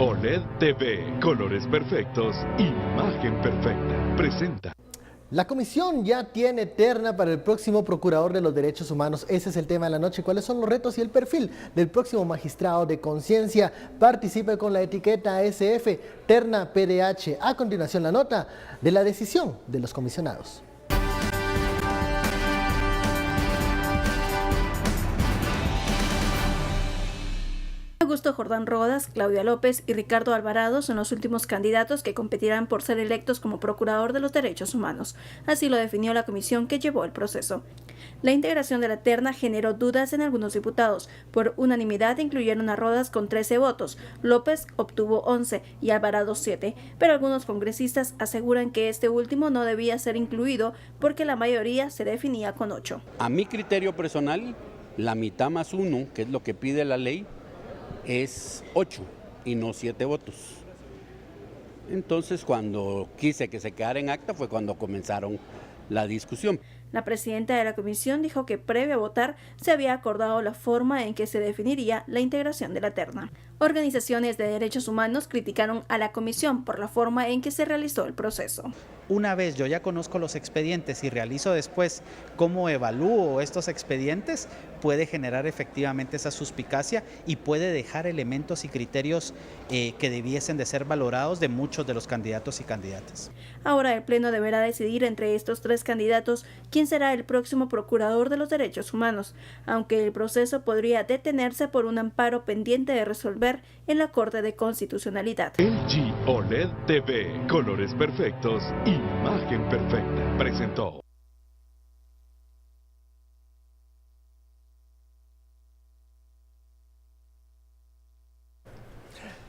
OLED TV, colores perfectos, imagen perfecta. Presenta. La comisión ya tiene terna para el próximo procurador de los derechos humanos. Ese es el tema de la noche. ¿Cuáles son los retos y el perfil del próximo magistrado de conciencia? Participe con la etiqueta SF, terna PDH. A continuación, la nota de la decisión de los comisionados. Augusto Jordán Rodas, Claudia López y Ricardo Alvarado son los últimos candidatos que competirán por ser electos como procurador de los derechos humanos. Así lo definió la comisión que llevó el proceso. La integración de la terna generó dudas en algunos diputados. Por unanimidad incluyeron a Rodas con 13 votos, López obtuvo 11 y Alvarado 7, pero algunos congresistas aseguran que este último no debía ser incluido porque la mayoría se definía con 8. A mi criterio personal, la mitad más 1, que es lo que pide la ley, es 8 y no 7 votos. Entonces, cuando quise que se quedara en acta fue cuando comenzaron la discusión. La presidenta de la comisión dijo que previo a votar se había acordado la forma en que se definiría la integración de la terna. Organizaciones de derechos humanos criticaron a la comisión por la forma en que se realizó el proceso. Una vez yo ya conozco los expedientes y realizo después cómo evalúo estos expedientes, puede generar efectivamente esa suspicacia y puede dejar elementos y criterios que debiesen de ser valorados de muchos de los candidatos y candidatas. Ahora el Pleno deberá decidir entre estos 3 candidatos quién será el próximo procurador de los derechos humanos, aunque el proceso podría detenerse por un amparo pendiente de resolver en la Corte de Constitucionalidad. LG OLED TV, colores perfectos, imagen perfecta. Presentó.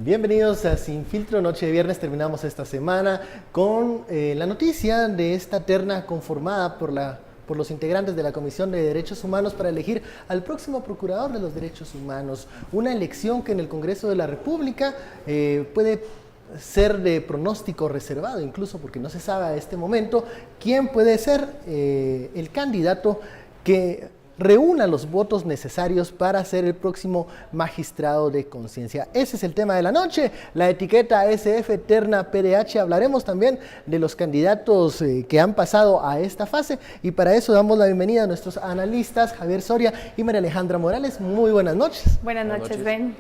Bienvenidos a Sin Filtro, noche de viernes. Terminamos esta semana con la noticia de esta terna conformada por los integrantes de la Comisión de Derechos Humanos para elegir al próximo Procurador de los Derechos Humanos. Una elección que en el Congreso de la República puede ser de pronóstico reservado, incluso porque no se sabe a este momento quién puede ser el candidato que reúna los votos necesarios para ser el próximo magistrado de conciencia. Ese es el tema de la noche, la etiqueta SF terna PDH. Hablaremos también de los candidatos que han pasado a esta fase y para eso damos la bienvenida a nuestros analistas Javier Soria y María Alejandra Morales. Muy buenas noches. Buenas noches, Ben.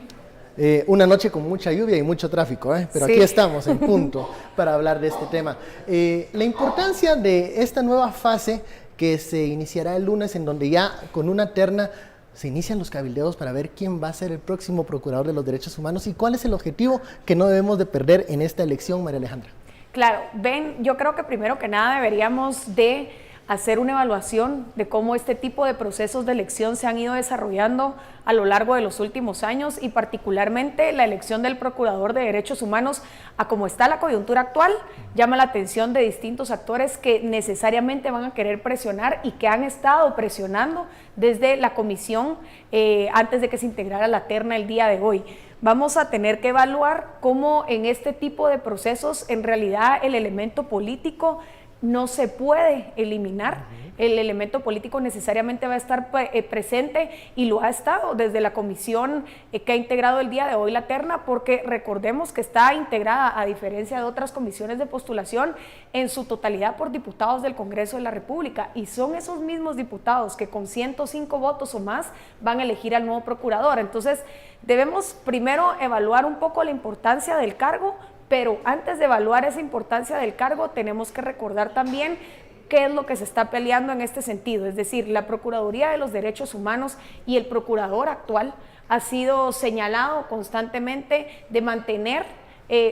Una noche con mucha lluvia y mucho tráfico, pero sí, aquí estamos en punto para hablar de este tema. La importancia de esta nueva fase que se iniciará el lunes, en donde ya con una terna se inician los cabildeos para ver quién va a ser el próximo procurador de los derechos humanos y cuál es el objetivo que no debemos de perder en esta elección, María Alejandra. Claro, Ben, yo creo que primero que nada deberíamos de hacer una evaluación de cómo este tipo de procesos de elección se han ido desarrollando a lo largo de los últimos años y particularmente la elección del Procurador de Derechos Humanos, a cómo está la coyuntura actual, llama la atención de distintos actores que necesariamente van a querer presionar y que han estado presionando desde la comisión antes de que se integrara la terna el día de hoy. Vamos a tener que evaluar cómo en este tipo de procesos en realidad el elemento político no se puede eliminar. El elemento político necesariamente va a estar presente y lo ha estado desde la comisión que ha integrado el día de hoy la terna, porque recordemos que está integrada, a diferencia de otras comisiones de postulación, en su totalidad por diputados del Congreso de la República, y son esos mismos diputados que con 105 votos o más van a elegir al nuevo procurador. Entonces debemos primero evaluar un poco la importancia del cargo, pero antes de evaluar esa importancia del cargo tenemos que recordar también qué es lo que se está peleando en este sentido. Es decir, la Procuraduría de los Derechos Humanos y el procurador actual ha sido señalado constantemente de mantener,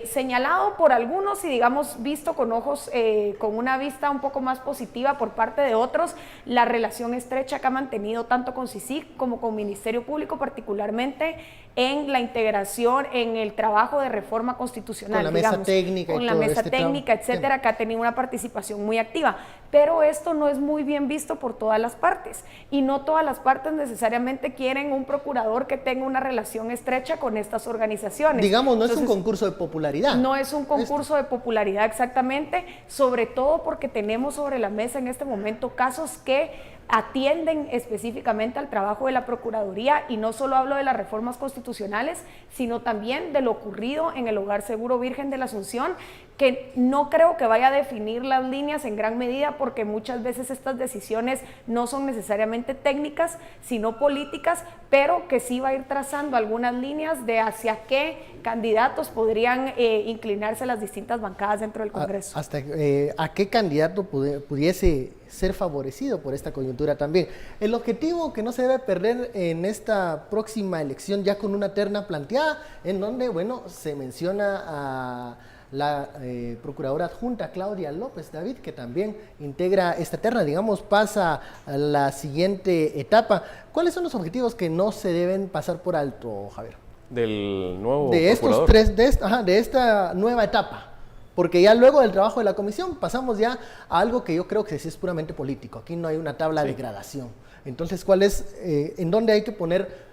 señalado por algunos y digamos visto con ojos, con una vista un poco más positiva por parte de otros, la relación estrecha que ha mantenido tanto con CICIG como con Ministerio Público, particularmente en la integración, en el trabajo de reforma constitucional, con la mesa técnica, con la mesa técnica, etcétera, que ha tenido una participación muy activa. Pero esto no es muy bien visto por todas las partes y no todas las partes necesariamente quieren un procurador que tenga una relación estrecha con estas organizaciones. Digamos, no es un concurso de popularidad. No es un concurso de popularidad exactamente, sobre todo porque tenemos sobre la mesa en este momento casos que atienden específicamente al trabajo de la Procuraduría, y no solo hablo de las reformas constitucionales, sino también de lo ocurrido en el Hogar Seguro Virgen de la Asunción, que no creo que vaya a definir las líneas en gran medida, porque muchas veces estas decisiones no son necesariamente técnicas, sino políticas, pero que sí va a ir trazando algunas líneas de hacia qué candidatos podrían inclinarse las distintas bancadas dentro del Congreso. Hasta a qué candidato pudiese ser favorecido por esta coyuntura también. El objetivo que no se debe perder en esta próxima elección, ya con una terna planteada, en donde, bueno, se menciona a la procuradora adjunta Claudia López David, que también integra esta terna, digamos, pasa a la siguiente etapa. ¿Cuáles son los objetivos que no se deben pasar por alto, Javier? Del nuevo de procurador. De esta nueva etapa, porque ya luego del trabajo de la comisión pasamos ya a algo que yo creo que sí es puramente político. Aquí no hay una tabla de gradación. Entonces, ¿cuál es, en dónde hay que poner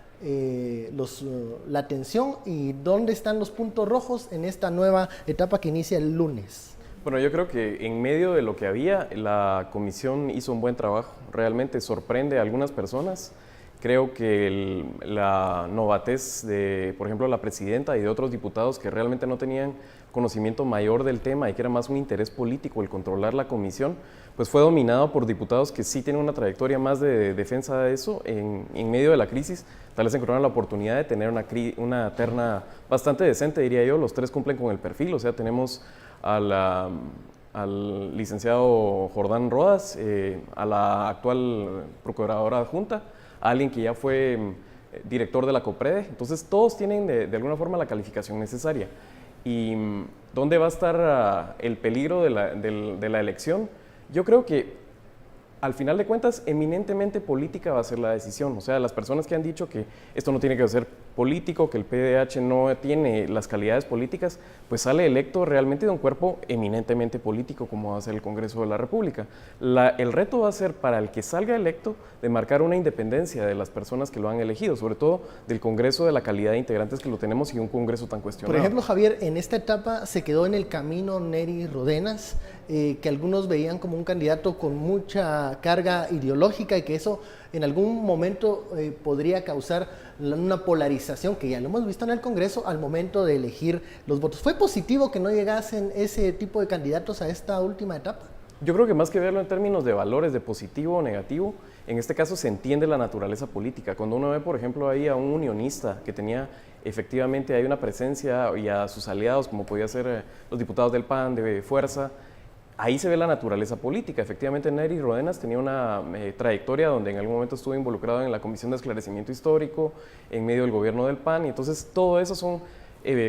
la atención y dónde están los puntos rojos en esta nueva etapa que inicia el lunes? Bueno, yo creo que en medio de lo que había, la comisión hizo un buen trabajo. Realmente sorprende a algunas personas. Creo que la novatez de, por ejemplo, la presidenta y de otros diputados que realmente no tenían conocimiento mayor del tema y que era más un interés político el controlar la comisión, pues fue dominado por diputados que sí tienen una trayectoria más de defensa de eso. En medio de la crisis, tal vez encontraron la oportunidad de tener una terna bastante decente, diría yo. Los tres cumplen con el perfil, o sea, tenemos al licenciado Jordán Rodas, a la actual procuradora adjunta, a alguien que ya fue director de la COPREDE. Entonces todos tienen de alguna forma la calificación necesaria. ¿Y dónde va a estar el peligro de la elección? Yo creo que al final de cuentas eminentemente política va a ser la decisión. O sea, las personas que han dicho que esto no tiene que ser político, que el PDH no tiene las calidades políticas, pues sale electo realmente de un cuerpo eminentemente político como va a ser el Congreso de la República. El reto va a ser para el que salga electo de marcar una independencia de las personas que lo han elegido, sobre todo del Congreso, de la calidad de integrantes que lo tenemos y un Congreso tan cuestionado. Por ejemplo, Javier, en esta etapa se quedó en el camino Nery Rodenas, que algunos veían como un candidato con mucha carga ideológica y que eso en algún momento podría causar una polarización, que ya lo hemos visto en el Congreso al momento de elegir los votos. ¿Fue positivo que no llegasen ese tipo de candidatos a esta última etapa? Yo creo que más que verlo en términos de valores, de positivo o negativo, en este caso se entiende la naturaleza política. Cuando uno ve, por ejemplo, ahí a un unionista que tenía efectivamente ahí una presencia, y a sus aliados, como podía ser los diputados del PAN, de Fuerza, ahí se ve la naturaleza política. Efectivamente, Nery Rodenas tenía una trayectoria donde en algún momento estuvo involucrado en la Comisión de Esclarecimiento Histórico, en medio del gobierno del PAN, y entonces todo eso son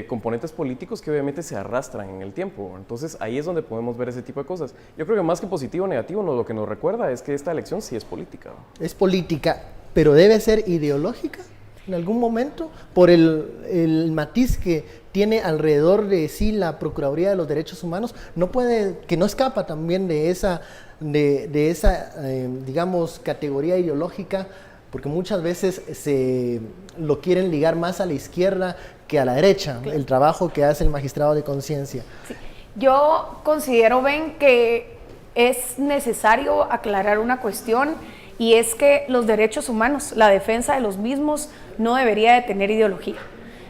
componentes políticos que obviamente se arrastran en el tiempo. Entonces ahí es donde podemos ver ese tipo de cosas. Yo creo que más que positivo o negativo, lo que nos recuerda es que esta elección sí es política. Es política, pero debe ser ideológica en algún momento por el matiz que tiene alrededor de sí la Procuraduría de los Derechos Humanos. No puede, que no escapa también de esa digamos, categoría ideológica, porque muchas veces se lo quieren ligar más a la izquierda que a la derecha, claro, el trabajo que hace el magistrado de conciencia. Sí. Yo considero, Ben, que es necesario aclarar una cuestión, y es que los derechos humanos, la defensa de los mismos, no debería de tener ideología.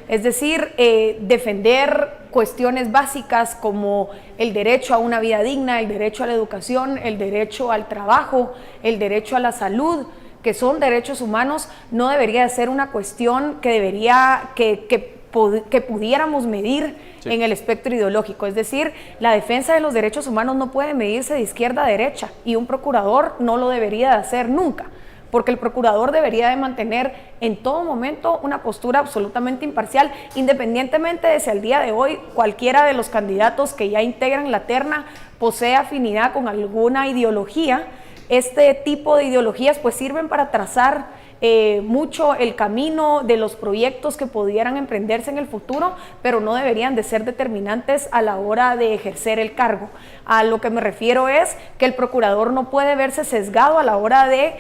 Es decir, defender cuestiones básicas como el derecho a una vida digna, el derecho a la educación, el derecho al trabajo, el derecho a la salud, que son derechos humanos, no debería ser una cuestión que pudiéramos medir en el espectro ideológico. Es decir, la defensa de los derechos humanos no puede medirse de izquierda a derecha, y un procurador no lo debería de hacer nunca, porque el procurador debería de mantener en todo momento una postura absolutamente imparcial, independientemente de si al día de hoy cualquiera de los candidatos que ya integran la terna posee afinidad con alguna ideología. Este tipo de ideologías pues sirven para trazar mucho el camino de los proyectos que pudieran emprenderse en el futuro, pero no deberían de ser determinantes a la hora de ejercer el cargo. A lo que me refiero es que el procurador no puede verse sesgado a la hora de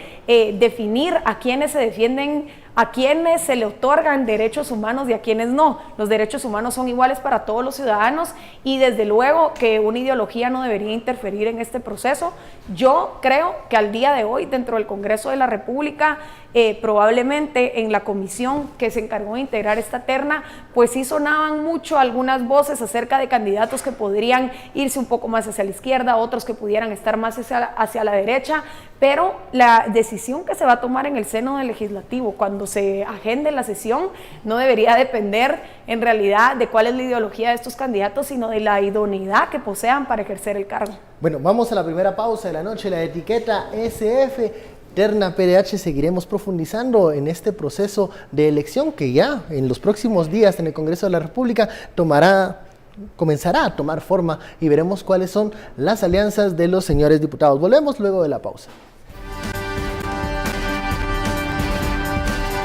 definir a quienes se defienden a quienes se le otorgan derechos humanos y a quienes no. Los derechos humanos son iguales para todos los ciudadanos y desde luego que una ideología no debería interferir en este proceso. Yo creo que al día de hoy dentro del Congreso de la República, probablemente en la comisión que se encargó de integrar esta terna, pues sí sonaban mucho algunas voces acerca de candidatos que podrían irse un poco más hacia la izquierda, otros que pudieran estar más hacia la derecha, pero la decisión que se va a tomar en el seno del legislativo cuando se agende la sesión no debería depender en realidad de cuál es la ideología de estos candidatos, sino de la idoneidad que posean para ejercer el cargo. Bueno, vamos a la primera pausa de la noche, la etiqueta SF. Terna PDH, seguiremos profundizando en este proceso de elección que ya en los próximos días en el Congreso de la República comenzará a tomar forma y veremos cuáles son las alianzas de los señores diputados. Volvemos luego de la pausa.